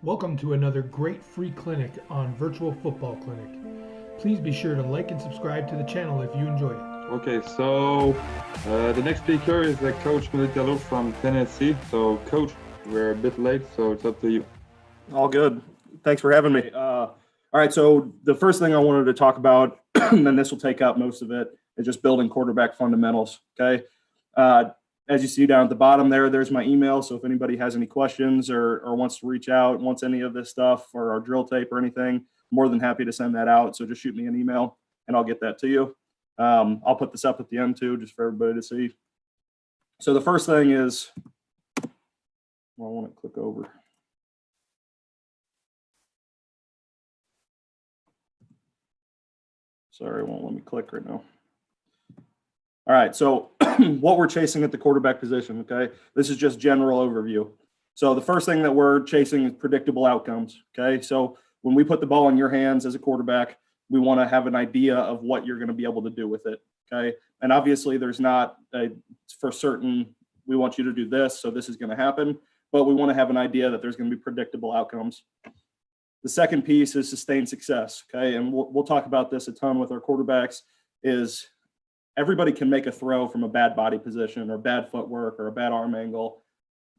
Welcome to another great free clinic on Virtual Football Clinic. Please be sure to like and subscribe to the channel if you enjoy it. Okay, so the next speaker is Coach Militello from Tennessee. So, Coach, we're a bit late, so it's up to you. All good. Thanks for having me. All right, so the first thing I wanted to talk about, and then this will take up most of it, is just building quarterback fundamentals, okay? As you see down at the bottom there's my email. So if anybody has any questions or wants to reach out, wants any of this stuff or our drill tape or anything, more than happy to send that out. So just shoot me an email and I'll get that to you. I'll put this up at the end too, just for everybody to see. So the first thing is, well, I want to click over. Sorry, it won't let me click right now. All right, so what we're chasing at the quarterback position, okay? This is just general overview. So the first thing that we're chasing is predictable outcomes, okay? So when we put the ball in your hands as a quarterback, we want to have an idea of what you're going to be able to do with it, okay? And obviously there's not for certain, we want you to do this, so this is going to happen, but we want to have an idea that there's going to be predictable outcomes. The second piece is sustained success, okay? And we'll talk about this a ton with our quarterbacks, is everybody can make a throw from a bad body position or bad footwork or a bad arm angle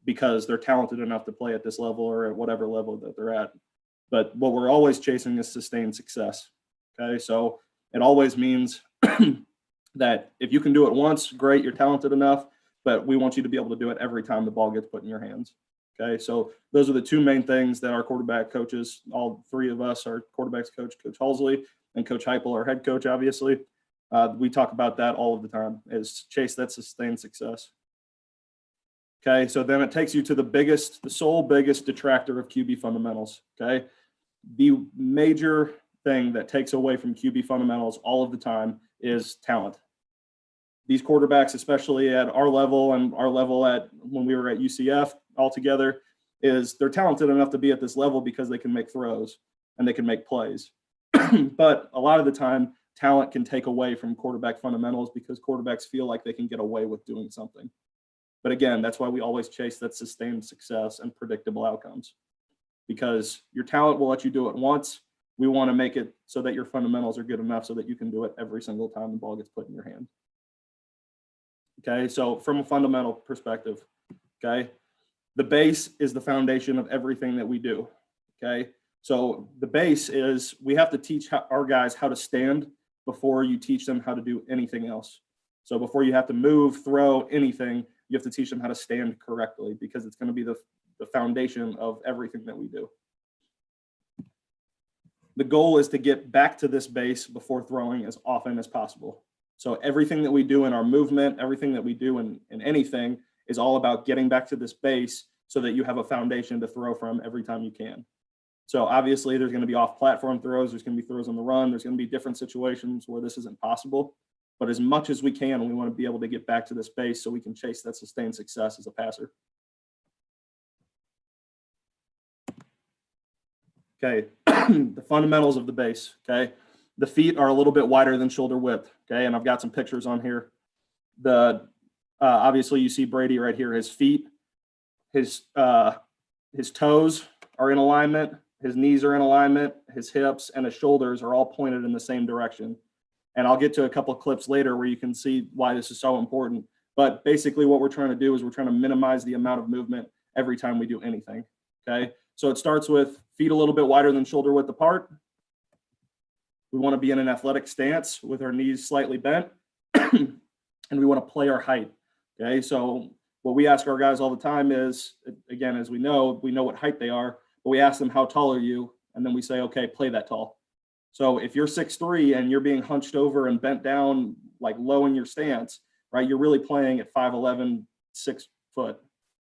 because they're talented enough to play at this level or at whatever level that they're at. But what we're always chasing is sustained success, okay? So it always means that if you can do it once, great, you're talented enough, but we want you to be able to do it every time the ball gets put in your hands, okay? So those are the two main things that our quarterback coaches, all three of us, our quarterbacks coach, Coach Halsley, and Coach Heupel, our head coach, obviously, we talk about that all of the time, is chase that sustained success. Okay, so then it takes you to the sole biggest detractor of QB fundamentals, okay? The major thing that takes away from QB fundamentals all of the time is talent. These quarterbacks, especially at our level and our level at when we were at UCF altogether, is they're talented enough to be at this level because they can make throws and they can make plays. But a lot of the time, talent can take away from quarterback fundamentals because quarterbacks feel like they can get away with doing something. But again, that's why we always chase that sustained success and predictable outcomes, because your talent will let you do it once. We want to make it so that your fundamentals are good enough so that you can do it every single time the ball gets put in your hand. Okay, so from a fundamental perspective, okay, the base is the foundation of everything that we do, okay? So the base is we have to teach our guys how to stand before you teach them how to do anything else. So before you have to move, throw, anything, you have to teach them how to stand correctly, because it's going to be the foundation of everything that we do. The goal is to get back to this base before throwing as often as possible. So everything that we do in our movement, everything that we do in anything is all about getting back to this base so that you have a foundation to throw from every time you can. So obviously there's going to be off-platform throws, there's going to be throws on the run, there's going to be different situations where this isn't possible. But as much as we can, we want to be able to get back to this base so we can chase that sustained success as a passer. Okay, the fundamentals of the base, okay? The feet are a little bit wider than shoulder width, okay? And I've got some pictures on here. Obviously you see Brady right here, his feet, his toes are in alignment. His knees are in alignment, his hips and his shoulders are all pointed in the same direction. And I'll get to a couple of clips later where you can see why this is so important. But basically what we're trying to do is we're trying to minimize the amount of movement every time we do anything, okay? So it starts with feet a little bit wider than shoulder width apart. We want to be in an athletic stance with our knees slightly bent. And we want to play our height, okay? So what we ask our guys all the time is, again, as we know what height they are, but we ask them, how tall are you? And then we say, okay, play that tall. So if you're 6'3" and you're being hunched over and bent down, like low in your stance, right? You're really playing at 5'11", 6 foot,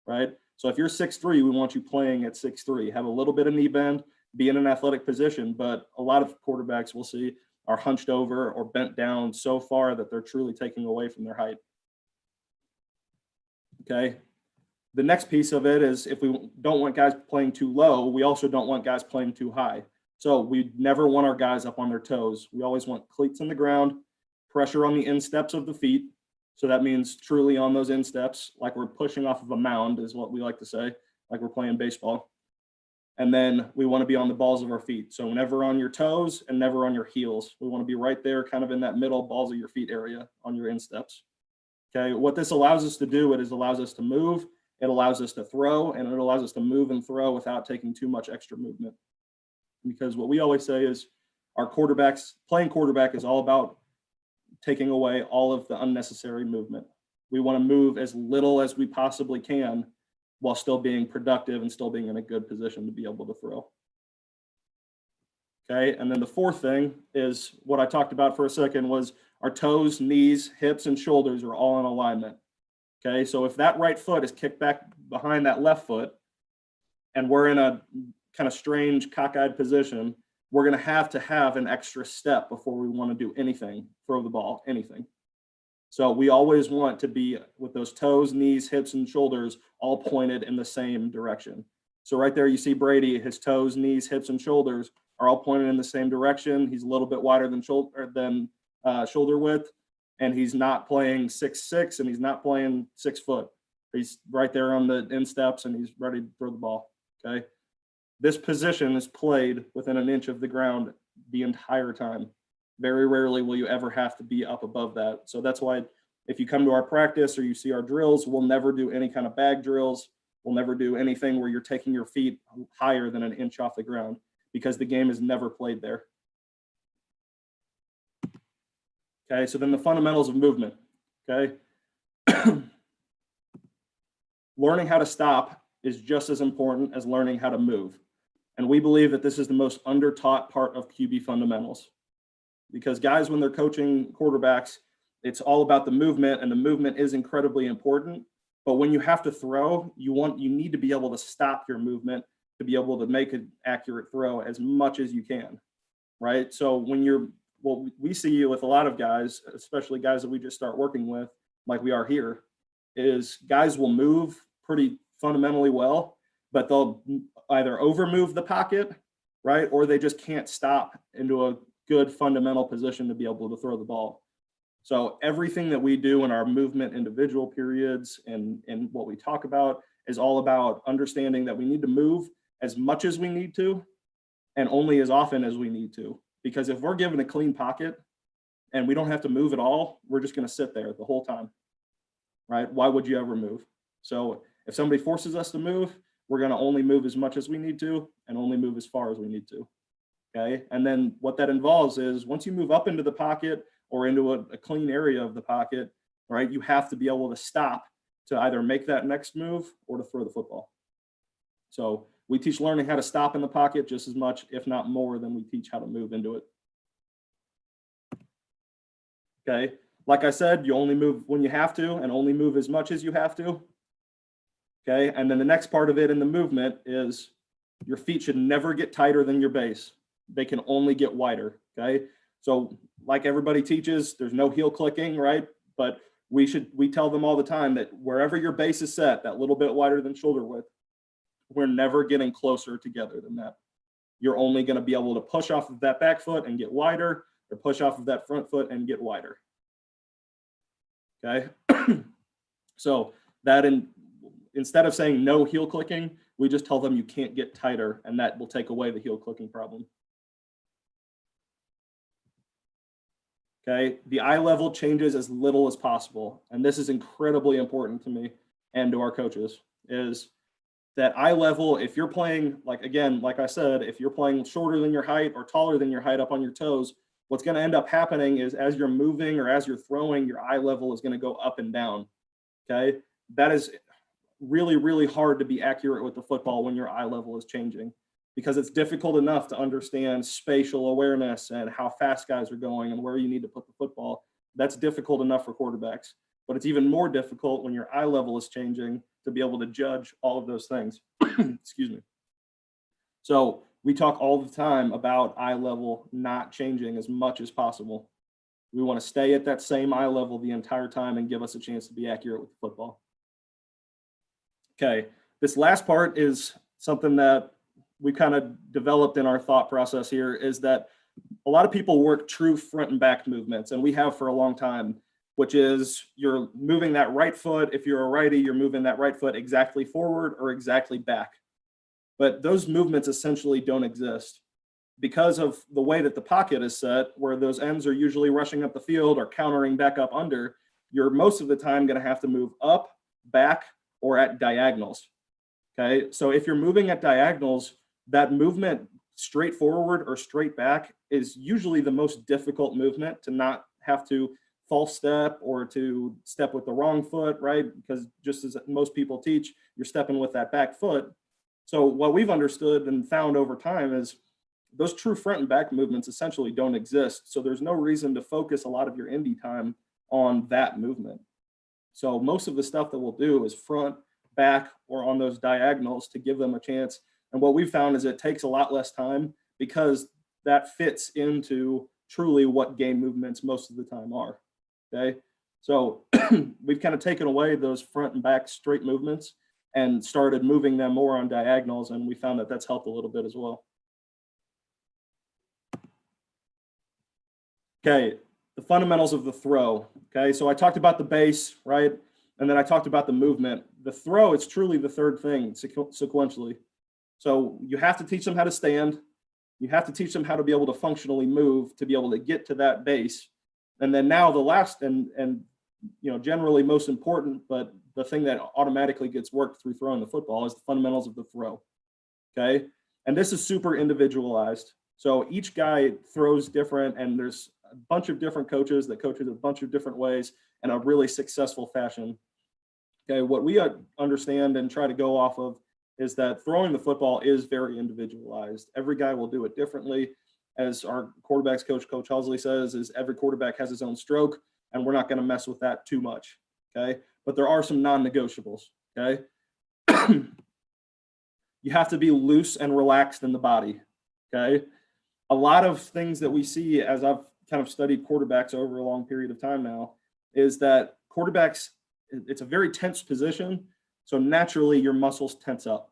right? So if you're 6'3", we want you playing at 6'3". Have a little bit of knee bend, be in an athletic position, but a lot of quarterbacks we'll see are hunched over or bent down so far that they're truly taking away from their height. Okay. The next piece of it is, if we don't want guys playing too low, we also don't want guys playing too high. So we never want our guys up on their toes. We always want cleats in the ground, pressure on the insteps of the feet. So that means truly on those insteps, like we're pushing off of a mound is what we like to say, like we're playing baseball. And then we want to be on the balls of our feet. So never on your toes and never on your heels. We want to be right there, kind of in that middle balls of your feet area on your insteps. Okay, what this allows us to do, it allows us to move, it allows us to throw, and it allows us to move and throw without taking too much extra movement. Because what we always say is our playing quarterback is all about taking away all of the unnecessary movement. We want to move as little as we possibly can while still being productive and still being in a good position to be able to throw. Okay, and then the fourth thing is what I talked about for a second was our toes, knees, hips, and shoulders are all in alignment. Okay, so if that right foot is kicked back behind that left foot and we're in a kind of strange cockeyed position, we're going to have an extra step before we want to do anything, throw the ball, anything. So we always want to be with those toes, knees, hips, and shoulders all pointed in the same direction. So right there, you see Brady, his toes, knees, hips, and shoulders are all pointed in the same direction. He's a little bit wider than shoulder width, and he's not playing 6'6", and he's not playing 6 foot. He's right there on the insteps, and he's ready to throw the ball. Okay. This position is played within an inch of the ground the entire time. Very rarely will you ever have to be up above that. So that's why if you come to our practice or you see our drills, we'll never do any kind of bag drills. We'll never do anything where you're taking your feet higher than an inch off the ground, because the game is never played there. Okay, so then the fundamentals of movement. Okay. Learning how to stop is just as important as learning how to move. And we believe that this is the most under-taught part of QB fundamentals. Because guys, when they're coaching quarterbacks, it's all about the movement, and the movement is incredibly important. But when you have to throw, you need to be able to stop your movement to be able to make an accurate throw as much as you can, right? So what we see with a lot of guys, especially guys that we just start working with, like we are here, is guys will move pretty fundamentally well, but they'll either over move the pocket, right? Or they just can't stop into a good fundamental position to be able to throw the ball. So everything that we do in our movement individual periods and what we talk about is all about understanding that we need to move as much as we need to and only as often as we need to. Because if we're given a clean pocket and we don't have to move at all, we're just going to sit there the whole time, right? Why would you ever move? So if somebody forces us to move, we're going to only move as much as we need to and only move as far as we need to. Okay. And then what that involves is once you move up into the pocket or into a clean area of the pocket, right, you have to be able to stop to either make that next move or to throw the football. So we teach learning how to stop in the pocket just as much, if not more, than we teach how to move into it. Okay. Like I said, you only move when you have to and only move as much as you have to. Okay. And then the next part of it in the movement is your feet should never get tighter than your base. They can only get wider. Okay. So like everybody teaches, there's no heel clicking, right? But we tell them all the time that wherever your base is set, that little bit wider than shoulder width, we're never getting closer together than that. You're only going to be able to push off of that back foot and get wider, or push off of that front foot and get wider. Okay. So that instead of saying no heel clicking, we just tell them you can't get tighter, and that will take away the heel clicking problem. Okay, the eye level changes as little as possible. And this is incredibly important to me and to our coaches, is that eye level, if you're playing, like I said, if you're playing shorter than your height or taller than your height up on your toes, what's going to end up happening is as you're moving or as you're throwing, your eye level is going to go up and down. Okay, that is really, really hard to be accurate with the football when your eye level is changing, because it's difficult enough to understand spatial awareness and how fast guys are going and where you need to put the football. That's difficult enough for quarterbacks, but it's even more difficult when your eye level is changing to be able to judge all of those things. Excuse me. So we talk all the time about eye level not changing as much as possible. We want to stay at that same eye level the entire time and give us a chance to be accurate with the football. Okay, this last part is something that we kind of developed in our thought process here, is that a lot of people work true front and back movements, and we have for a long time, which is you're moving that right foot. If you're a righty, you're moving that right foot exactly forward or exactly back. but those movements essentially don't exist because of the way that the pocket is set, where those ends are usually rushing up the field or countering back up under. You're most of the time going to have to move up, back, or at diagonals. Okay, so if you're moving at diagonals, that movement straight forward or straight back is usually the most difficult movement to not have to false step or to step with the wrong foot, right? Because just as most people teach, you're stepping with that back foot. So what we've understood and found over time is those true front and back movements essentially don't exist. So there's no reason to focus a lot of your indie time on that movement. So most of the stuff that we'll do is front, back, or on those diagonals to give them a chance. And what we've found is it takes a lot less time because that fits into truly what game movements most of the time are. Okay, so we've kind of taken away those front and back straight movements and started moving them more on diagonals, and we found that that's helped a little bit as well. Okay, the fundamentals of the throw. Okay, so I talked about the base, right? And then I talked about the movement. The throw, it's truly the third thing sequentially. So you have to teach them how to stand. You have to teach them how to be able to functionally move to be able to get to that base. And then now the last and generally most important, but the thing that automatically gets worked through throwing the football is the fundamentals of the throw. Okay, and this is super individualized. So each guy throws different, and there's a bunch of different coaches that coach it a bunch of different ways in a really successful fashion. Okay, what we understand and try to go off of is that throwing the football is very individualized. Every guy will do it differently. As our quarterbacks coach, Coach Husley, says, is every quarterback has his own stroke, and we're not going to mess with that too much. Okay, but there are some non-negotiables. Okay, you have to be loose and relaxed in the body. Okay, a lot of things that we see as I've kind of studied quarterbacks over a long period of time now is that quarterbacks, it's a very tense position. So naturally your muscles tense up.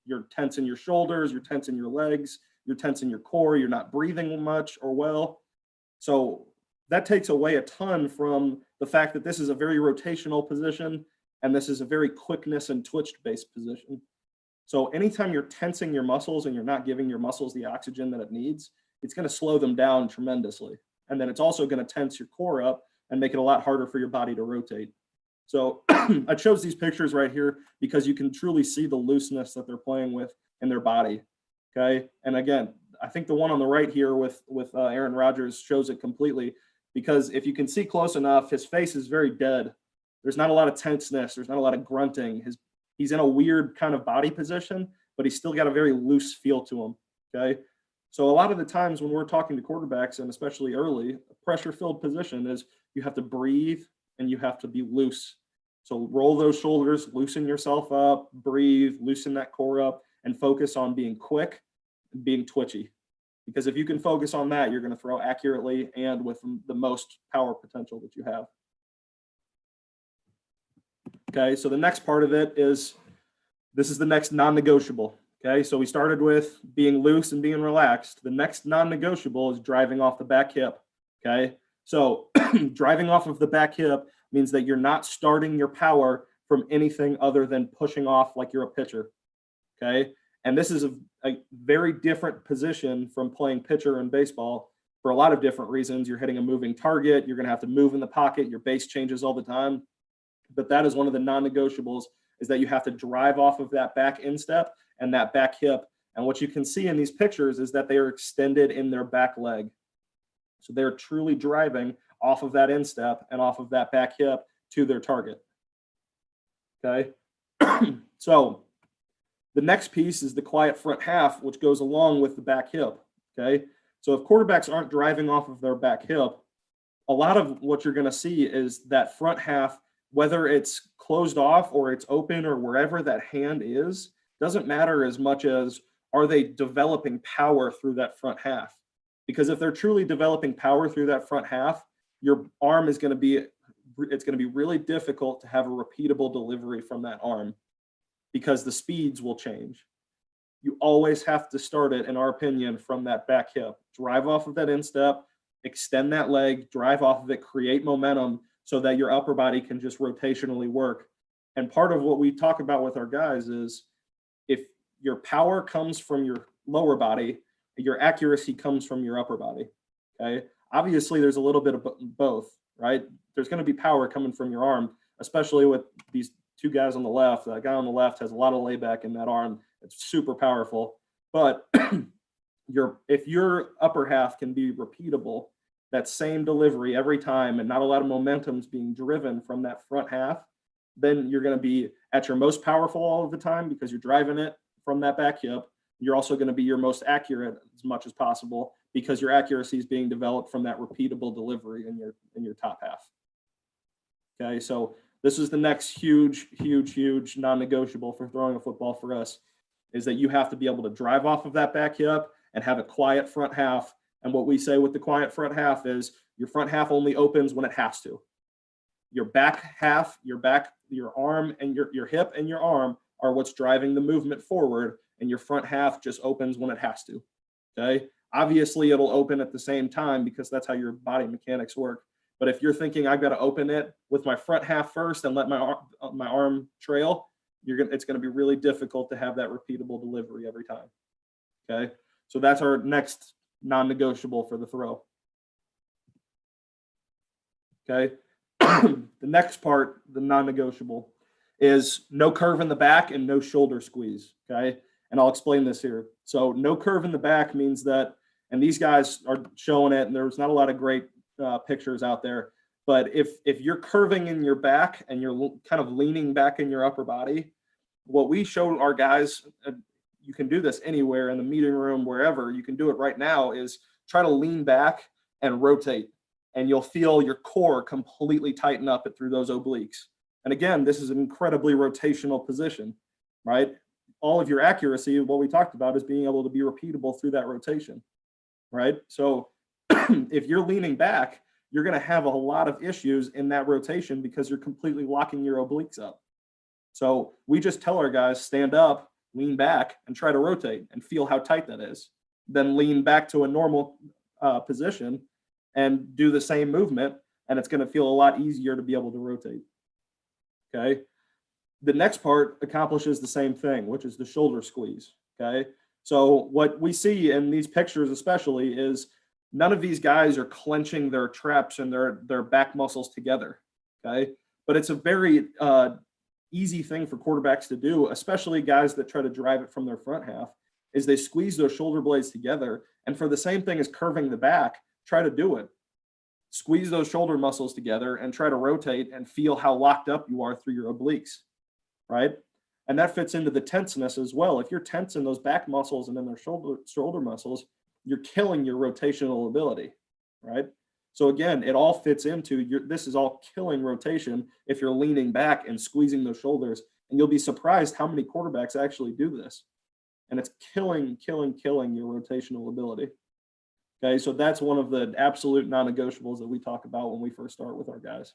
You're tense in your shoulders, you're tense in your legs, you're tense in your core, you're not breathing much or well. So that takes away a ton from the fact that this is a very rotational position and this is a very quickness and twitch based position. So anytime you're tensing your muscles and you're not giving your muscles the oxygen that it needs, it's going to slow them down tremendously. And then it's also going to tense your core up and make it a lot harder for your body to rotate. So I chose these pictures right here because you can truly see the looseness that they're playing with in their body. Okay. And again, I think the one on the right here with Aaron Rodgers shows it completely, because if you can see close enough, his face is very dead. There's not a lot of tenseness. There's not a lot of grunting. He's in a weird kind of body position, but he's still got a very loose feel to him. Okay. So a lot of the times when we're talking to quarterbacks, and especially early, a pressure-filled position is you have to breathe and you have to be loose. So roll those shoulders, loosen yourself up, breathe, loosen that core up, and focus on being quick and being twitchy. Because if you can focus on that, you're going to throw accurately and with the most power potential that you have. Okay, so the next part of it is, this is the next non-negotiable. Okay, so we started with being loose and being relaxed. The next non-negotiable is driving off the back hip. Okay, so driving off of the back hip means that you're not starting your power from anything other than pushing off like you're a pitcher. Okay, and this is a very different position from playing pitcher in baseball for a lot of different reasons. You're hitting a moving target. You're going to have to move in the pocket. Your base changes all the time. But that is one of the non-negotiables, is that you have to drive off of that back instep and that back hip. And what you can see in these pictures is that they are extended in their back leg. So they're truly driving off of that instep and off of that back hip to their target. Okay. So the next piece is the quiet front half, which goes along with the back hip. Okay. So if quarterbacks aren't driving off of their back hip, a lot of what you're going to see is that front half, whether it's closed off or it's open or wherever that hand is, doesn't matter as much as are they developing power through that front half. Because if they're truly developing power through that front half, your arm is going to be, it's going to be really difficult to have a repeatable delivery from that arm because the speeds will change. You always have to start it, in our opinion, from that back hip. Drive off of that instep, extend that leg, drive off of it, create momentum so that your upper body can just rotationally work. And part of what we talk about with our guys is, if your power comes from your lower body, your accuracy comes from your upper body. Okay. Obviously, there's a little bit of both, right? There's going to be power coming from your arm, especially with these two guys on the left. That guy on the left has a lot of layback in that arm. It's super powerful. But if your upper half can be repeatable, that same delivery every time, and not a lot of momentum's being driven from that front half, then you're going to be at your most powerful all of the time because you're driving it from that back hip. You're also going to be your most accurate as much as possible because your accuracy is being developed from that repeatable delivery in your top half. Okay, so this is the next huge non-negotiable for throwing a football for us, is that you have to be able to drive off of that back hip and have a quiet front half. And what we say with the quiet front half is your front half only opens when it has to. Your back half, your arm, and your hip and your arm are what's driving the movement forward, and your front half just opens when it has to. Okay. Obviously, it'll open at the same time because that's how your body mechanics work. But if you're thinking I've got to open it with my front half first and let my arm trail, it's going to be really difficult to have that repeatable delivery every time. Okay. So that's our next non-negotiable for the throw. Okay. The next part, the non-negotiable, is no curve in the back and no shoulder squeeze. Okay. And I'll explain this here. So no curve in the back means that, and these guys are showing it, and there's not a lot of great pictures out there, but if you're curving in your back and you're kind of leaning back in your upper body, what we show our guys, you can do this anywhere in the meeting room, wherever, you can do it right now, is try to lean back and rotate, and you'll feel your core completely tighten up through those obliques. And again, this is an incredibly rotational position, right? All of your accuracy, what we talked about, is being able to be repeatable through that rotation, right? So if you're leaning back, you're going to have a lot of issues in that rotation because you're completely locking your obliques up. So we just tell our guys, stand up, lean back, and try to rotate and feel how tight that is. Then lean back to a normal position and do the same movement, and it's going to feel a lot easier to be able to rotate. Okay. The next part accomplishes the same thing, which is the shoulder squeeze. Okay. So what we see in these pictures especially is none of these guys are clenching their traps and their back muscles together. Okay. But it's a very easy thing for quarterbacks to do, especially guys that try to drive it from their front half, is they squeeze those shoulder blades together. And for the same thing as curving the back, try to do it. Squeeze those shoulder muscles together and try to rotate and feel how locked up you are through your obliques, right? And that fits into the tenseness as well. If you're tensing those back muscles and then their shoulder muscles, you're killing your rotational ability, right? So again, it all fits into this is all killing rotation if you're leaning back and squeezing those shoulders. And you'll be surprised how many quarterbacks actually do this. And it's killing your rotational ability. Okay, so that's one of the absolute non-negotiables that we talk about when we first start with our guys.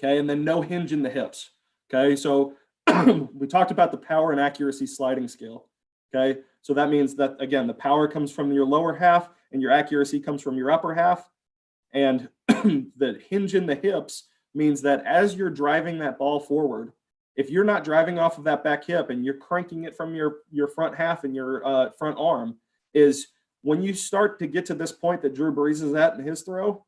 Okay, and then no hinge in the hips. Okay, so we talked about the power and accuracy sliding scale. Okay, so that means that, again, the power comes from your lower half and your accuracy comes from your upper half. And the hinge in the hips means that as you're driving that ball forward, if you're not driving off of that back hip and you're cranking it from your front half and your front arm, is when you start to get to this point that Drew Brees is at in his throw,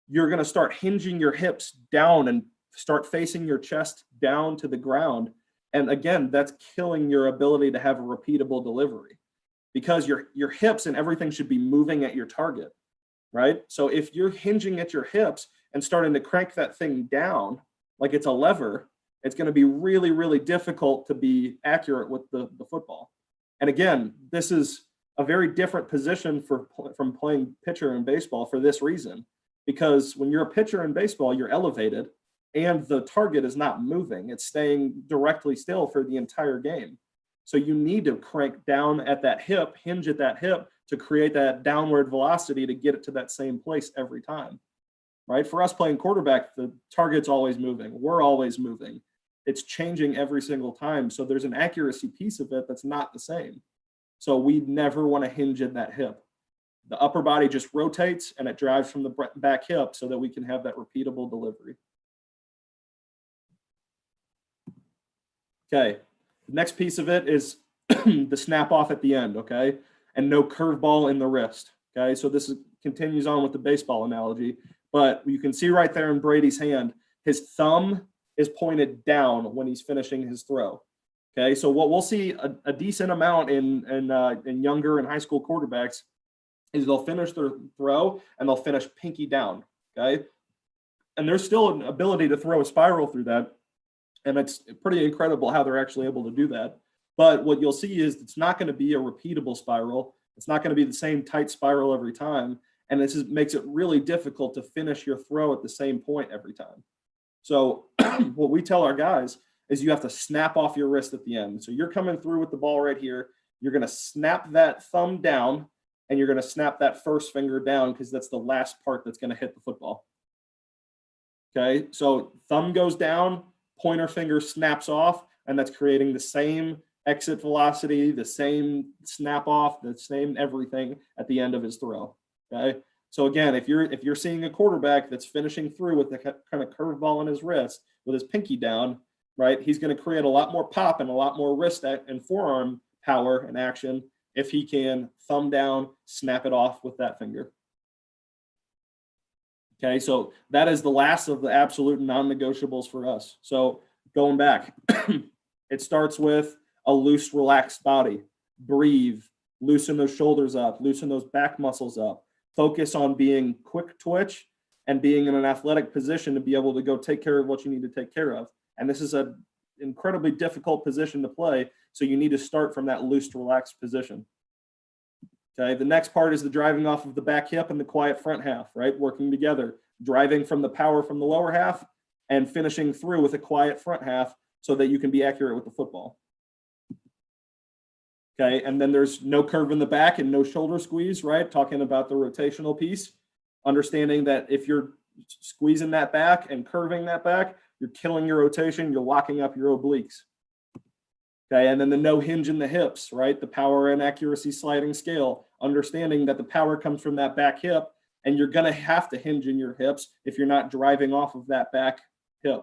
you're going to start hinging your hips down and start facing your chest down to the ground. And again, that's killing your ability to have a repeatable delivery because your hips and everything should be moving at your target, right? So if you're hinging at your hips and starting to crank that thing down like it's a lever, it's going to be really, really difficult to be accurate with the football. And again, this is a very different position from playing pitcher in baseball for this reason, because when you're a pitcher in baseball, you're elevated and the target is not moving. It's staying directly still for the entire game. So you need to crank down at that hip, hinge at that hip to create that downward velocity to get it to that same place every time, right? For us playing quarterback, the target's always moving. We're always moving. It's changing every single time. So there's an accuracy piece of it that's not the same. So we never want to hinge in that hip. The upper body just rotates and it drives from the back hip so that we can have that repeatable delivery. Okay, The next piece of it is the snap off at the end, okay? And no curveball in the wrist, okay? So this continues on with the baseball analogy, but you can see right there in Brady's hand, his thumb is pointed down when he's finishing his throw. Okay, so what we'll see a decent amount in younger and high school quarterbacks is they'll finish their throw and they'll finish pinky down. Okay, and there's still an ability to throw a spiral through that, and it's pretty incredible how they're actually able to do that. But what you'll see is it's not going to be a repeatable spiral. It's not going to be the same tight spiral every time, and this makes it really difficult to finish your throw at the same point every time. So what we tell our guys is you have to snap off your wrist at the end. So you're coming through with the ball right here. You're going to snap that thumb down, and you're going to snap that first finger down because that's the last part that's going to hit the football. Okay, so thumb goes down, pointer finger snaps off, and that's creating the same exit velocity, the same snap off, the same everything at the end of his throw. Okay, so again, if you're seeing a quarterback that's finishing through with the kind of curveball in his wrist with his pinky down, right, he's going to create a lot more pop and a lot more wrist and forearm power and action if he can thumb down, snap it off with that finger. Okay, so that is the last of the absolute non-negotiables for us. So going back, it starts with a loose, relaxed body. Breathe, loosen those shoulders up, loosen those back muscles up. Focus on being quick twitch and being in an athletic position to be able to go take care of what you need to take care of. And this is an incredibly difficult position to play, so you need to start from that loose, relaxed position. Okay, the next part is the driving off of the back hip and the quiet front half, right? Working together, driving from the power from the lower half and finishing through with a quiet front half so that you can be accurate with the football. Okay, and then there's no curve in the back and no shoulder squeeze, right? Talking about the rotational piece, understanding that if you're squeezing that back and curving that back, you're killing your rotation, you're locking up your obliques. Okay, and then the no hinge in the hips, right? The power and accuracy sliding scale, understanding that the power comes from that back hip, and you're going to have to hinge in your hips if you're not driving off of that back hip.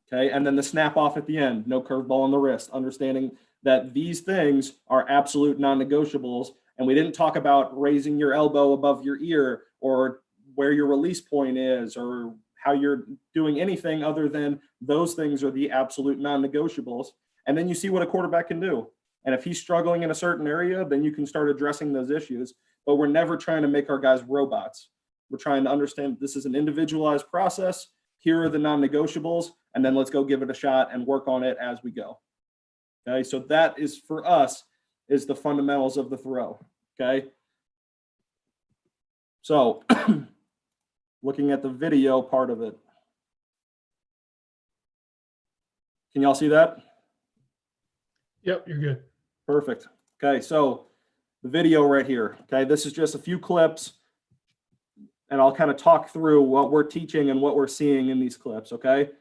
Okay, and then the snap off at the end, no curveball on the wrist, understanding that these things are absolute non-negotiables. And we didn't talk about raising your elbow above your ear or where your release point is or how you're doing anything other than those things are the absolute non-negotiables. And then you see what a quarterback can do. And if he's struggling in a certain area, then you can start addressing those issues. But we're never trying to make our guys robots. We're trying to understand this is an individualized process. Here are the non-negotiables, and then let's go give it a shot and work on it as we go. Okay, so that is for us is the fundamentals of the throw. Okay. So looking at the video part of it. Can y'all see that? Yep, you're good. Perfect. Okay, so the video right here. Okay, this is just a few clips, and I'll kind of talk through what we're teaching and what we're seeing in these clips. Okay,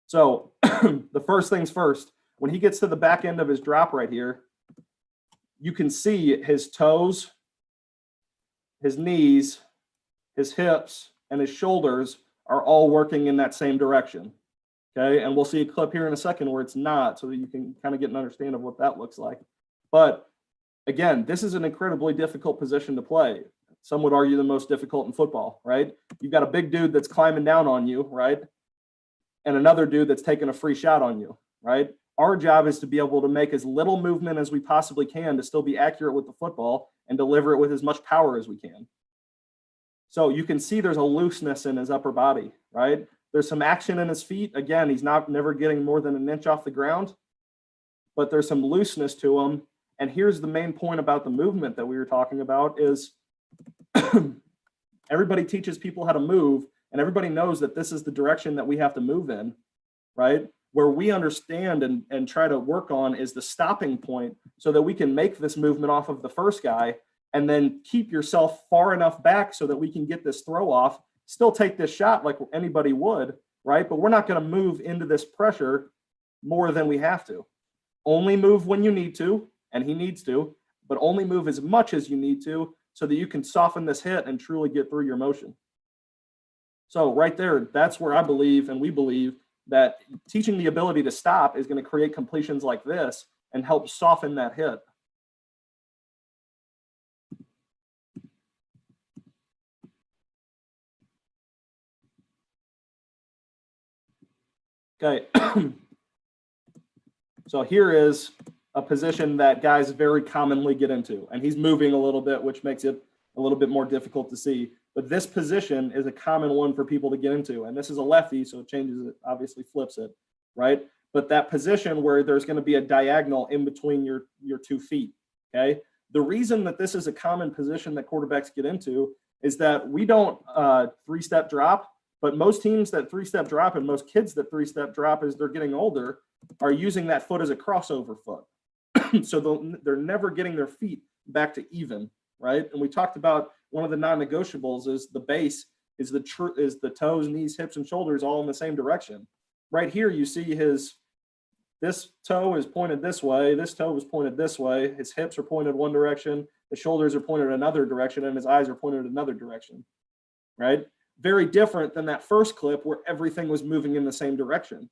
so the first things first, when he gets to the back end of his drop right here, you can see his toes, his knees, his hips, and his shoulders are all working in that same direction. Okay, and we'll see a clip here in a second where it's not, so that you can kind of get an understanding of what that looks like. But again, this is an incredibly difficult position to play. Some would argue the most difficult in football, right? You've got a big dude that's climbing down on you, right? And another dude that's taking a free shot on you, right? Our job is to be able to make as little movement as we possibly can to still be accurate with the football and deliver it with as much power as we can. So you can see there's a looseness in his upper body, right? There's some action in his feet. Again, he's never getting more than an inch off the ground, but there's some looseness to him. And here's the main point about the movement that we were talking about is everybody teaches people how to move, and everybody knows that this is the direction that we have to move in, right? Where we understand and try to work on is the stopping point so that we can make this movement off of the first guy and then keep yourself far enough back so that we can get this throw off, still take this shot like anybody would, right? But we're not going to move into this pressure more than we have to. Only move when you need to, and he needs to, but only move as much as you need to so that you can soften this hit and truly get through your motion. So right there, that's where I believe, and we believe, that teaching the ability to stop is going to create completions like this and help soften that hit. Okay. So here is a position that guys very commonly get into, and he's moving a little bit, which makes it a little bit more difficult to see. But this position is a common one for people to get into, and this is a lefty, so it changes it, obviously flips it, right? But that position where there's going to be a diagonal in between your 2 feet, okay? The reason that this is a common position that quarterbacks get into is that we don't 3-step drop, but most teams that 3-step drop and most kids that 3-step drop as they're getting older are using that foot as a crossover foot. So they're never getting their feet back to even, right? And we talked about one of the non-negotiables is the base is the toes, knees, hips, and shoulders all in the same direction. Right here, you see this toe is pointed this way, this toe is pointed this way, his hips are pointed one direction, the shoulders are pointed another direction, and his eyes are pointed another direction, right? Very different than that first clip where everything was moving in the same direction.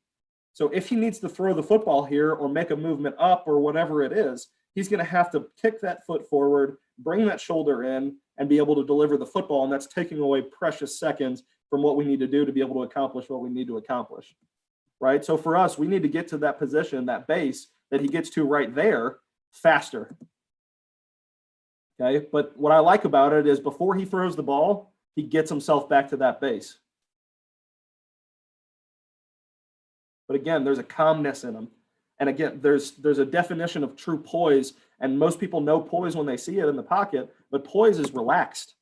So if he needs to throw the football here or make a movement up or whatever it is, he's going to have to kick that foot forward, bring that shoulder in, and be able to deliver the football. And that's taking away precious seconds from what we need to do to be able to accomplish what we need to accomplish, right? So for us, we need to get to that position, that base that he gets to right there faster. Okay, but what I like about it is before he throws the ball, he gets himself back to that base. But again, there's a calmness in him. And again, there's a definition of true poise. And most people know poise when they see it in the pocket, but poise is relaxed.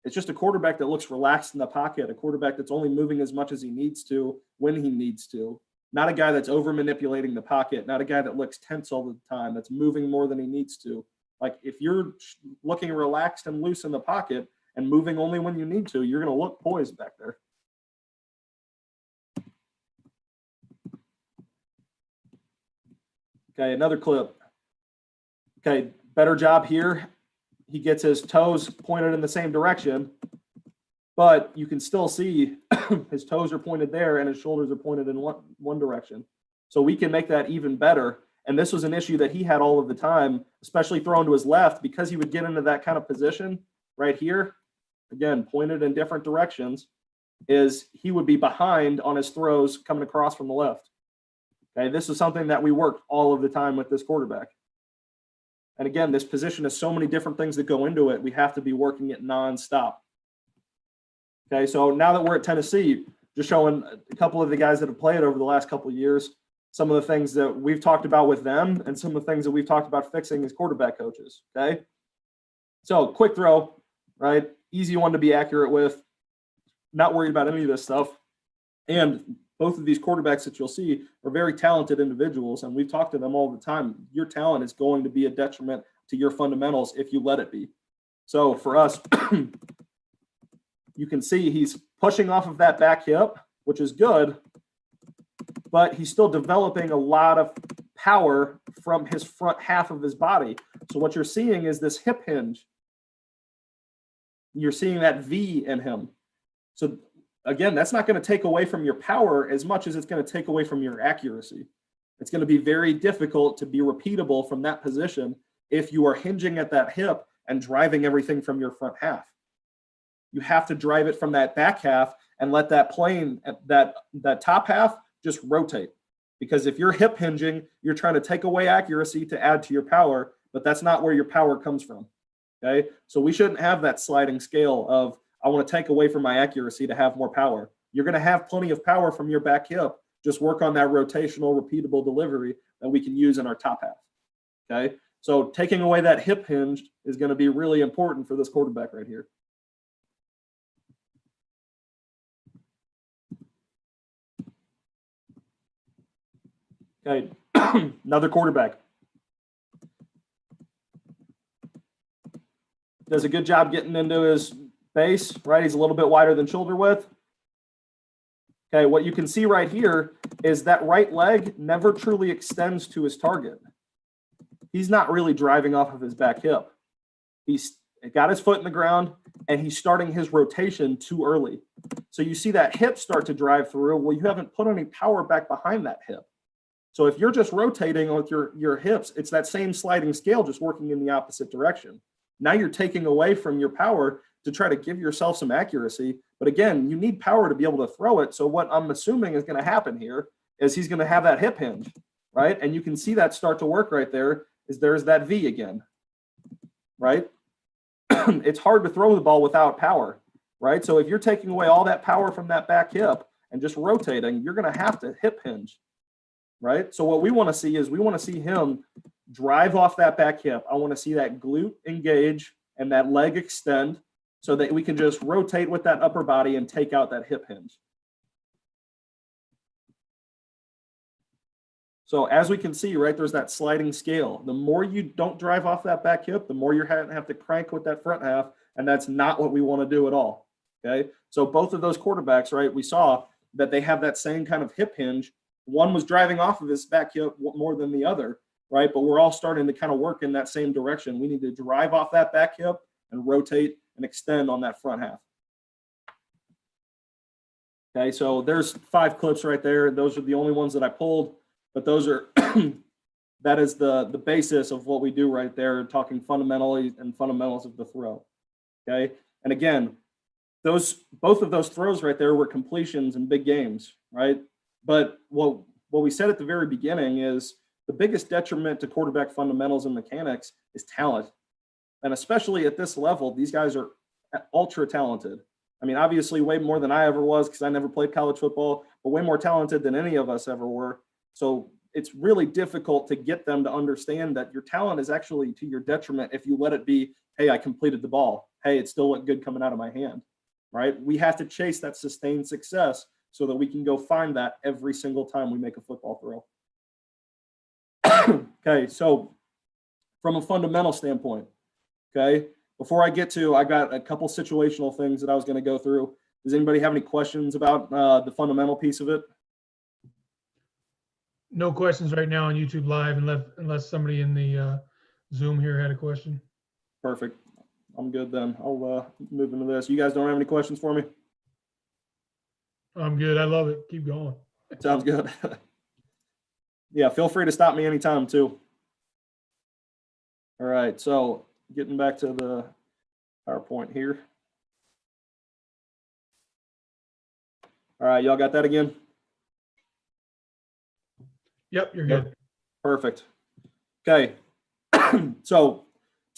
It's just a quarterback that looks relaxed in the pocket, a quarterback that's only moving as much as he needs to when he needs to. Not a guy that's over manipulating the pocket, not a guy that looks tense all the time, that's moving more than he needs to. Like if you're looking relaxed and loose in the pocket and moving only when you need to, you're going to look poised back there. Okay, another clip. Okay, better job here. He gets his toes pointed in the same direction, but you can still see his toes are pointed there and his shoulders are pointed in one direction. So we can make that even better. And this was an issue that he had all of the time, especially thrown to his left, because he would get into that kind of position right here, again, pointed in different directions, is he would be behind on his throws coming across from the left. Okay, this is something that we worked all of the time with this quarterback. And again, this position has so many different things that go into it. We have to be working it nonstop. Okay, so now that we're at Tennessee, just showing a couple of the guys that have played over the last couple of years, some of the things that we've talked about with them and some of the things that we've talked about fixing as quarterback coaches, okay? So quick throw, right? Easy one to be accurate with, not worried about any of this stuff. And both of these quarterbacks that you'll see are very talented individuals, and we've talked to them all the time. Your talent is going to be a detriment to your fundamentals if you let it be. So for us, you can see he's pushing off of that back hip, which is good, but he's still developing a lot of power from his front half of his body. So what you're seeing is this hip hinge. You're seeing that V in him. So again, that's not going to take away from your power as much as it's going to take away from your accuracy. It's going to be very difficult to be repeatable from that position if you are hinging at that hip and driving everything from your front half. You have to drive it from that back half and let that plane, that top half, just rotate. Because if you're hip hinging, you're trying to take away accuracy to add to your power, but that's not where your power comes from. Okay, so we shouldn't have that sliding scale of I want to take away from my accuracy to have more power. You're going to have plenty of power from your back hip. Just work on that rotational, repeatable delivery that we can use in our top half. Okay, so taking away that hip hinge is going to be really important for this quarterback right here. Okay, another quarterback. Does a good job getting into his base, right? He's a little bit wider than shoulder width. Okay, what you can see right here is that right leg never truly extends to his target. He's not really driving off of his back hip. got his foot in the ground, and he's starting his rotation too early. So you see that hip start to drive through. Well, you haven't put any power back behind that hip. So if you're just rotating with your hips, it's that same sliding scale just working in the opposite direction. Now you're taking away from your power to try to give yourself some accuracy. But again, you need power to be able to throw it. So what I'm assuming is going to happen here is he's going to have that hip hinge, right? And you can see that start to work right there. There's that V again, right? It's hard to throw the ball without power, right? So if you're taking away all that power from that back hip and just rotating, you're going to have to hip hinge, right? So what we want to see is we want to see him drive off that back hip. I want to see that glute engage and that leg extend so that we can just rotate with that upper body and take out that hip hinge. So as we can see, right, there's that sliding scale. The more you don't drive off that back hip, the more you have to crank with that front half, and that's not what we want to do at all, okay? So both of those quarterbacks, right, we saw that they have that same kind of hip hinge. One was driving off of his back hip more than the other, right? But we're all starting to kind of work in that same direction. We need to drive off that back hip and rotate and extend on that front half. Okay, so there's 5 clips right there. Those are the only ones that I pulled. But those are, that is the basis of what we do right there, talking fundamentally and fundamentals of the throw, okay? And again, both of those throws right there were completions in big games, right? But what we said at the very beginning is the biggest detriment to quarterback fundamentals and mechanics is talent. And especially at this level, these guys are ultra talented. I mean, obviously way more than I ever was because I never played college football, but way more talented than any of us ever were. So it's really difficult to get them to understand that your talent is actually to your detriment if you let it be, hey, I completed the ball. Hey, it still looked good coming out of my hand, right? We have to chase that sustained success so that we can go find that every single time we make a football throw. Okay, so from a fundamental standpoint, okay, before I got a couple situational things that I was going to go through. Does anybody have any questions about the fundamental piece of it? No questions right now on YouTube Live unless somebody in the Zoom here had a question. Perfect. I'm good then. I'll move into this. You guys don't have any questions for me? I'm good. I love it. Keep going. Sounds good. Yeah, feel free to stop me anytime too. All right, so getting back to the PowerPoint here. All right, y'all got that again? Yep, you're good. Perfect. Okay. So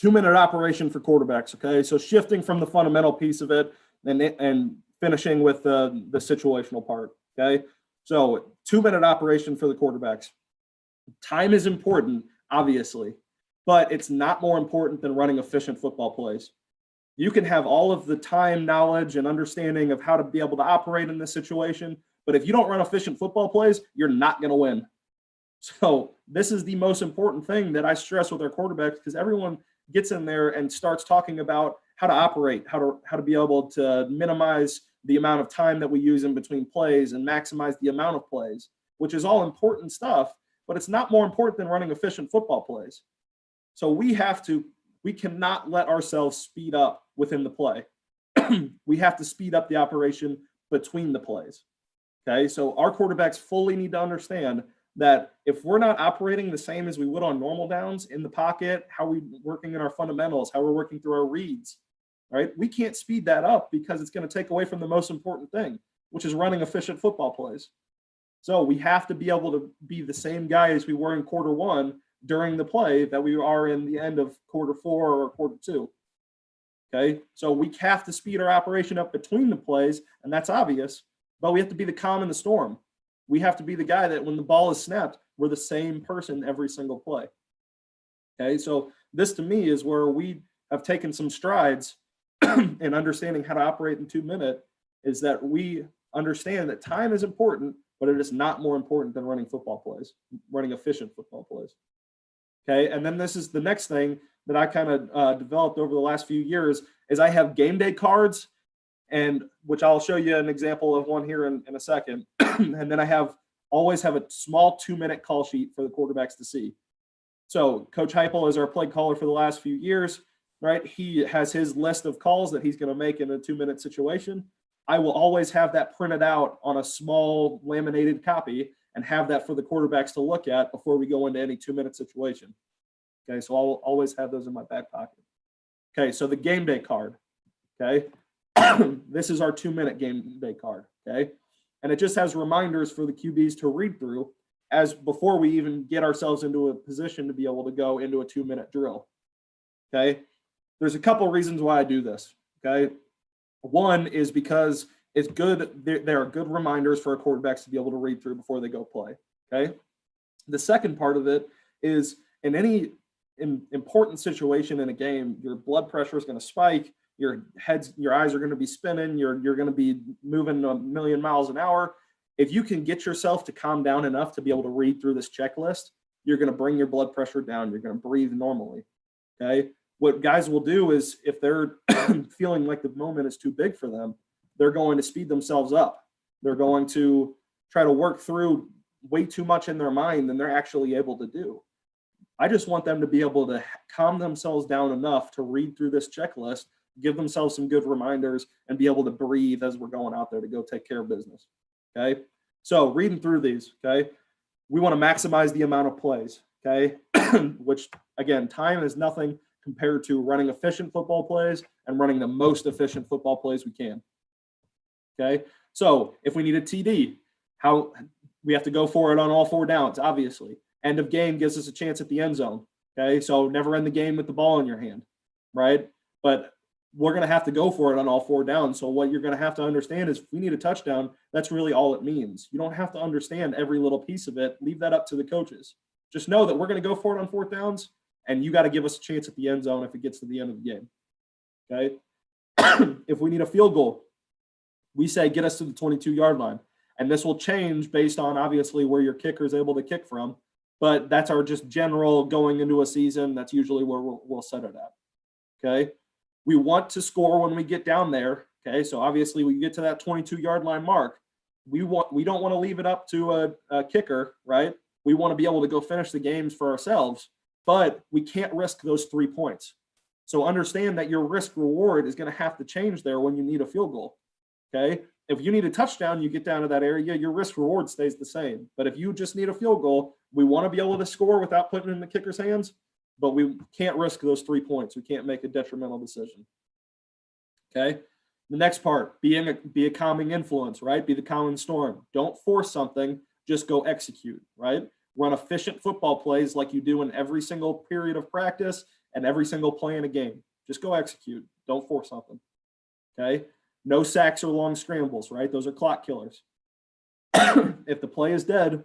2-minute operation for quarterbacks. Okay. So shifting from the fundamental piece of it and finishing with the situational part. Okay. So 2-minute operation for the quarterbacks. Time is important, obviously, but it's not more important than running efficient football plays. You can have all of the time knowledge and understanding of how to be able to operate in this situation, but if you don't run efficient football plays, you're not going to win. So this is the most important thing that I stress with our quarterbacks, because everyone gets in there and starts talking about how to operate, how to be able to minimize the amount of time that we use in between plays and maximize the amount of plays, which is all important stuff, but it's not more important than running efficient football plays. So we cannot let ourselves speed up within the play. We have to speed up the operation between the plays. Okay, so our quarterbacks fully need to understand that if we're not operating the same as we would on normal downs in the pocket, how we're working in our fundamentals, how we're working through our reads, right? We can't speed that up because it's going to take away from the most important thing, which is running efficient football plays. So we have to be able to be the same guy as we were in quarter 1 during the play that we are in the end of quarter 4 or quarter 2. Okay, so we have to speed our operation up between the plays, and that's obvious, but we have to be the calm in the storm. We have to be the guy that when the ball is snapped, we're the same person every single play. Okay, so this to me is where we have taken some strides in understanding how to operate in 2 minutes, is that we understand that time is important, but it is not more important than running football plays, running efficient football plays. Okay, and then this is the next thing that I kind of developed over the last few years is I have game day cards, and which I'll show you an example of one here in a second. And then I always have a small 2-minute call sheet for the quarterbacks to see. So Coach Heupel is our play caller for the last few years. right? He has his list of calls that he's going to make in a 2-minute situation. I will always have that printed out on a small laminated copy and have that for the quarterbacks to look at before we go into any 2-minute situation. Okay, so I'll always have those in my back pocket. Okay, so the game day card. Okay, this is our 2-minute game day card. Okay, and it just has reminders for the QBs to read through as before we even get ourselves into a position to be able to go into a 2-minute drill. Okay, there's a couple reasons why I do this. Okay, one is because it's good. There are good reminders for our quarterbacks to be able to read through before they go play. Okay, the second part of it is in any important situation in a game, your blood pressure is going to spike, your eyes are going to be spinning, you're going to be moving a million miles an hour. If you can get yourself to calm down enough to be able to read through this checklist, you're going to bring your blood pressure down. You're going to breathe normally. Okay. What guys will do is if they're feeling like the moment is too big for them, they're going to speed themselves up. They're going to try to work through way too much in their mind than they're actually able to do. I just want them to be able to calm themselves down enough to read through this checklist, give themselves some good reminders, and be able to breathe as we're going out there to go take care of business. Okay. So reading through these, okay, we want to maximize the amount of plays. Okay. Which again, time is nothing compared to running efficient football plays and running the most efficient football plays we can. Okay. So if we need a TD, how we have to go for it on all 4 downs, obviously. End of game gives us a chance at the end zone. Okay. So never end the game with the ball in your hand. Right. But we're going to have to go for it on all 4 downs. So what you're going to have to understand is if we need a touchdown, that's really all it means. You don't have to understand every little piece of it. Leave that up to the coaches. Just know that we're going to go for it on 4th downs, and you got to give us a chance at the end zone if it gets to the end of the game. Okay. If we need a field goal, we say get us to the 22-yard line. And this will change based on obviously where your kicker is able to kick from. But that's our just general going into a season. That's usually where we'll set it at. Okay. We want to score when we get down there. Okay. So obviously we get to that 22-yard line mark. We don't want to leave it up to a kicker, right? We want to be able to go finish the games for ourselves, but we can't risk those 3 points. So understand that your risk reward is going to have to change there when you need a field goal. Okay. If you need a touchdown, you get down to that area, your risk reward stays the same. But if you just need a field goal, we want to be able to score without putting it in the kicker's hands, but we can't risk those 3 points. We can't make a detrimental decision. Okay. The next part, be a calming influence, right? Be the calming storm. Don't force something, just go execute, right? Run efficient football plays like you do in every single period of practice and every single play in a game. Just go execute. Don't force something. Okay. No sacks or long scrambles, right? Those are clock killers. If the play is dead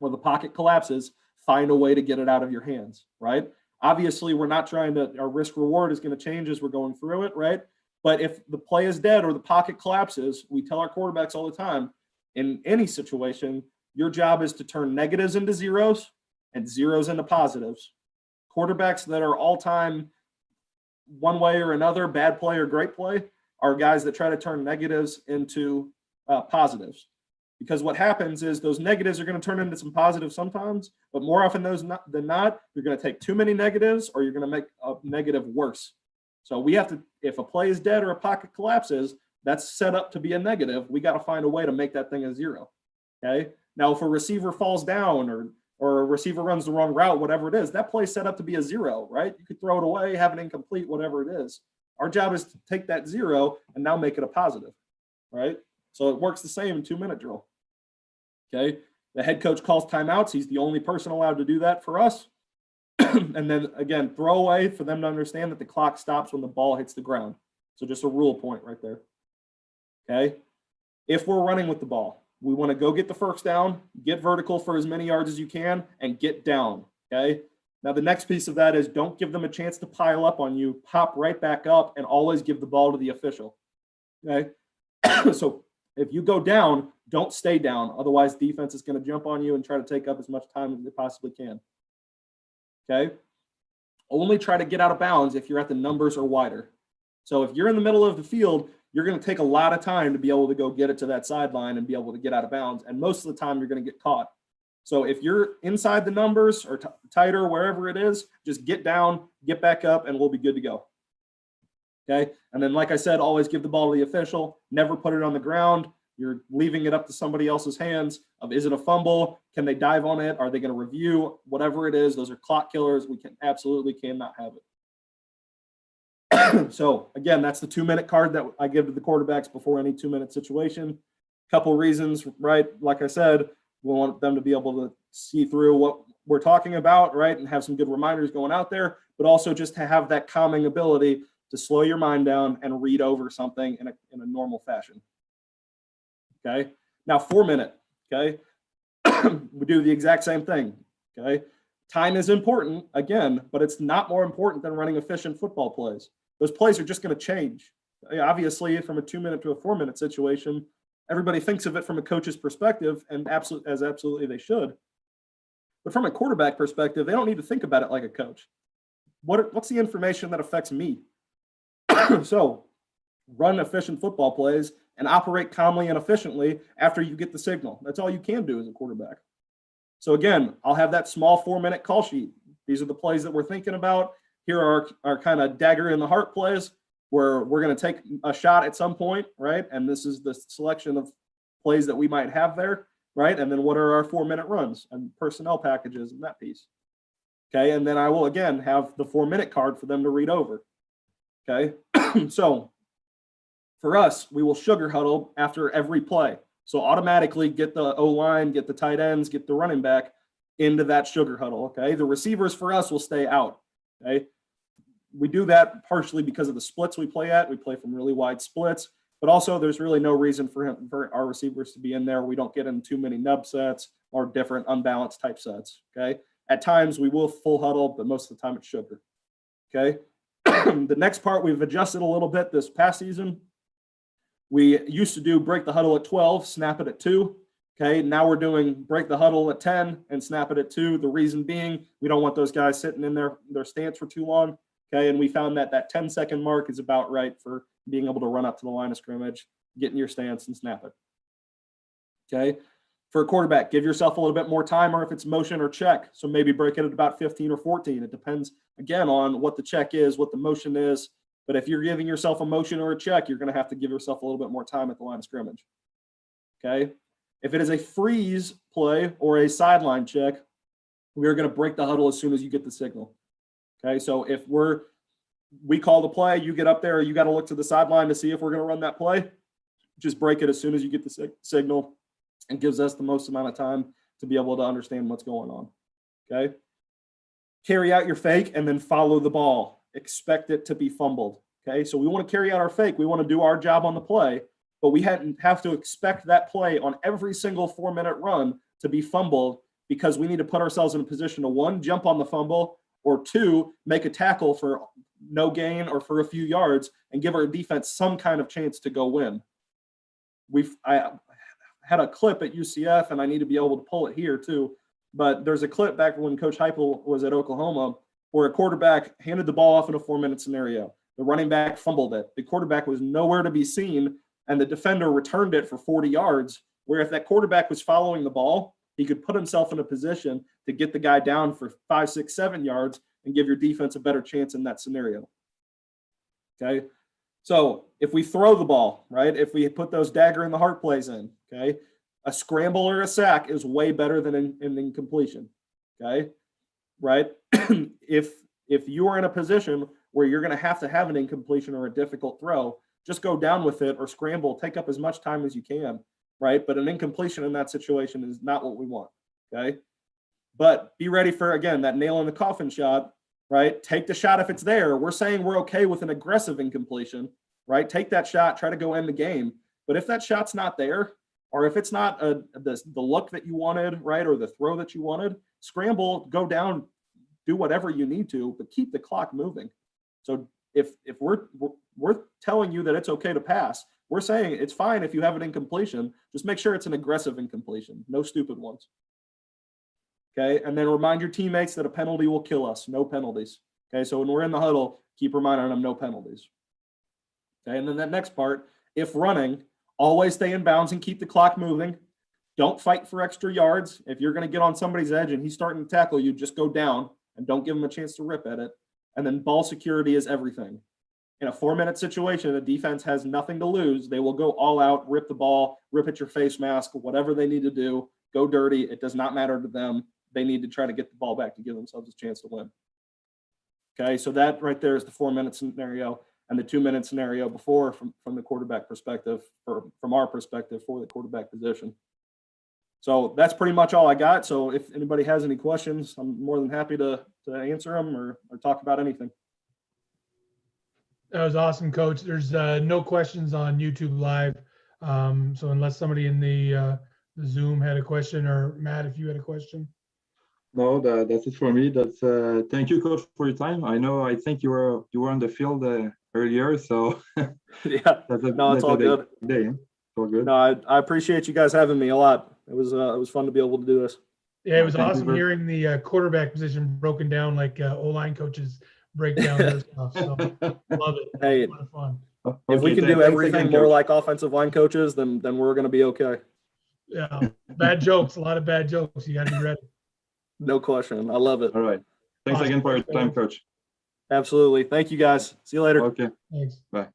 or the pocket collapses, find a way to get it out of your hands, right? Obviously, we're not trying to, our risk reward is going to change as we're going through it, right? But if the play is dead or the pocket collapses, we tell our quarterbacks all the time, in any situation, your job is to turn negatives into zeros and zeros into positives. Quarterbacks that are all-time one way or another, bad play or great play, are guys that try to turn negatives into positives. Because what happens is those negatives are going to turn into some positives sometimes, but more often than not, you're going to take too many negatives or you're going to make a negative worse. So we have to, if a play is dead or a pocket collapses, that's set up to be a negative. We got to find a way to make that thing a zero. Okay. Now, if a receiver falls down or a receiver runs the wrong route, whatever it is, that play is set up to be a zero, right? You could throw it away, have it incomplete, whatever it is. Our job is to take that zero and now make it a positive, right? So it works the same in 2-minute drill. Okay. The head coach calls timeouts. He's the only person allowed to do that for us. And then again, throw away for them to understand that the clock stops when the ball hits the ground. So just a rule point right there. Okay. If we're running with the ball, we want to go get the first down, get vertical for as many yards as you can, and get down. Okay. Now, the next piece of that is don't give them a chance to pile up on you, pop right back up, and always give the ball to the official. Okay. So if you go down, don't stay down. Otherwise, defense is going to jump on you and try to take up as much time as they possibly can. Okay. Only try to get out of bounds if you're at the numbers or wider. So if you're in the middle of the field, you're going to take a lot of time to be able to go get it to that sideline and be able to get out of bounds. And most of the time, you're going to get caught. So if you're inside the numbers or tighter, wherever it is, just get down, get back up, and we'll be good to go. Okay. And then, like I said, always give the ball to the official, never put it on the ground. You're leaving it up to somebody else's hands of, is it a fumble? Can they dive on it? Are they going to review? Whatever it is, those are clock killers. We absolutely cannot have it. So again, that's the 2-minute card that I give to the quarterbacks before any 2-minute situation. Couple reasons, right? Like I said, we want them to be able to see through what we're talking about, right? And have some good reminders going out there, but also just to have that calming ability to slow your mind down and read over something in a normal fashion. Okay. Now 4-minute. Okay. We do the exact same thing. Okay. Time is important again, but it's not more important than running efficient football plays. Those plays are just going to change. Obviously, from a 2-minute to a 4-minute situation, everybody thinks of it from a coach's perspective, and absolutely they should. But from a quarterback perspective, they don't need to think about it like a coach. What's the information that affects me? So run efficient football plays and operate calmly and efficiently after you get the signal. That's all you can do as a quarterback. So again, I'll have that small 4-minute call sheet. These are the plays that we're thinking about. Here are our kind of dagger in the heart plays where we're going to take a shot at some point, right? And this is the selection of plays that we might have there, right? And then what are our 4-minute runs and personnel packages and that piece. Okay, and then I will again have the 4-minute card for them to read over. Okay, so for us, we will sugar huddle after every play. So automatically get the O-line, get the tight ends, get the running back into that sugar huddle. Okay, the receivers for us will stay out. Okay, we do that partially because of the splits we play at. We play from really wide splits, but also there's really no reason for our receivers to be in there. We don't get in too many nub sets or different unbalanced type sets. Okay, at times we will full huddle, but most of the time it's sugar. Okay, the next part we've adjusted a little bit this past season. We used to do break the huddle at 12, snap it at 2. Okay, now we're doing break the huddle at 10 and snap it at 2. The reason being, we don't want those guys sitting in their stance for too long. Okay, and we found that 10-second mark is about right for being able to run up to the line of scrimmage, get in your stance and snap it. Okay, for a quarterback, give yourself a little bit more time, or if it's motion or check. So maybe break it at about 15 or 14. It depends, again, on what the check is, what the motion is. But if you're giving yourself a motion or a check, you're going to have to give yourself a little bit more time at the line of scrimmage. Okay. If it is a freeze play or a sideline check, we're going to break the huddle as soon as you get the signal. Okay. So if we call the play, you get up there, you got to look to the sideline to see if we're going to run that play. Just break it as soon as you get the signal, and gives us the most amount of time to be able to understand what's going on. Okay. Carry out your fake and then follow the ball. Expect it to be fumbled. Okay, so we want to carry out our fake. We want to do our job on the play, but we have to expect that play on every single 4-minute run to be fumbled, because we need to put ourselves in a position to, 1, jump on the fumble, or 2, make a tackle for no gain or for a few yards and give our defense some kind of chance to go win. I had a clip at UCF, and I need to be able to pull it here too, but there's a clip back when Coach Heupel was at Oklahoma where a quarterback handed the ball off in a 4-minute scenario. The running back fumbled it. The quarterback was nowhere to be seen, and the defender returned it for 40 yards, where if that quarterback was following the ball, he could put himself in a position to get the guy down for 5, 6, 7 yards and give your defense a better chance in that scenario. Okay, so if we throw the ball, right, if we put those dagger in the heart plays in, okay, a scramble or a sack is way better than an incompletion. Okay, right? If you are in a position where you're going to have an incompletion or a difficult throw, just go down with it or scramble, take up as much time as you can, right? But an incompletion in that situation is not what we want, okay? But be ready for, again, that nail in the coffin shot, right? Take the shot if it's there. We're saying we're okay with an aggressive incompletion, right? Take that shot, try to go end the game. But if that shot's not there, or if it's not the look that you wanted, right, or the throw that you wanted, scramble, go down, do whatever you need to, but keep the clock moving. So if we're telling you that it's okay to pass, we're saying it's fine if you have an incompletion. Just make sure it's an aggressive incompletion, no stupid ones. Okay, and then remind your teammates that a penalty will kill us. No penalties. Okay, so when we're in the huddle, keep reminding them no penalties. Okay, and then that next part, if running, always stay in bounds and keep the clock moving. Don't fight for extra yards. If you're going to get on somebody's edge and he's starting to tackle you, just go down and don't give him a chance to rip at it. And then ball security is everything. In a 4-minute situation, the defense has nothing to lose. They will go all out, rip the ball, rip at your face mask, whatever they need to do, go dirty. It does not matter to them. They need to try to get the ball back to give themselves a chance to win. Okay, so that right there is the 4-minute scenario, and the 2-minute scenario before from the quarterback perspective, or from our perspective for the quarterback position. So that's pretty much all I got. So if anybody has any questions, I'm more than happy to answer them or talk about anything. That was awesome, Coach. There's no questions on YouTube Live. So unless somebody in the Zoom had a question, or Matt, if you had a question. No, that's it for me. That's thank you, Coach, for your time. I think you were on the field earlier, so Yeah, no, it's all good. Day, it's all good. No, I appreciate you guys having me a lot. It was fun to be able to do this. Yeah, it was awesome hearing the quarterback position broken down like O-line coaches break down their stuff. So love it. Hey, a lot of fun. If we can do everything more like offensive line coaches, then we're going to be okay. Yeah, bad jokes, a lot of bad jokes. You got to be ready. No question. I love it. All right. Thanks again for your time, Coach. Absolutely. Thank you, guys. See you later. Okay. Thanks. Bye.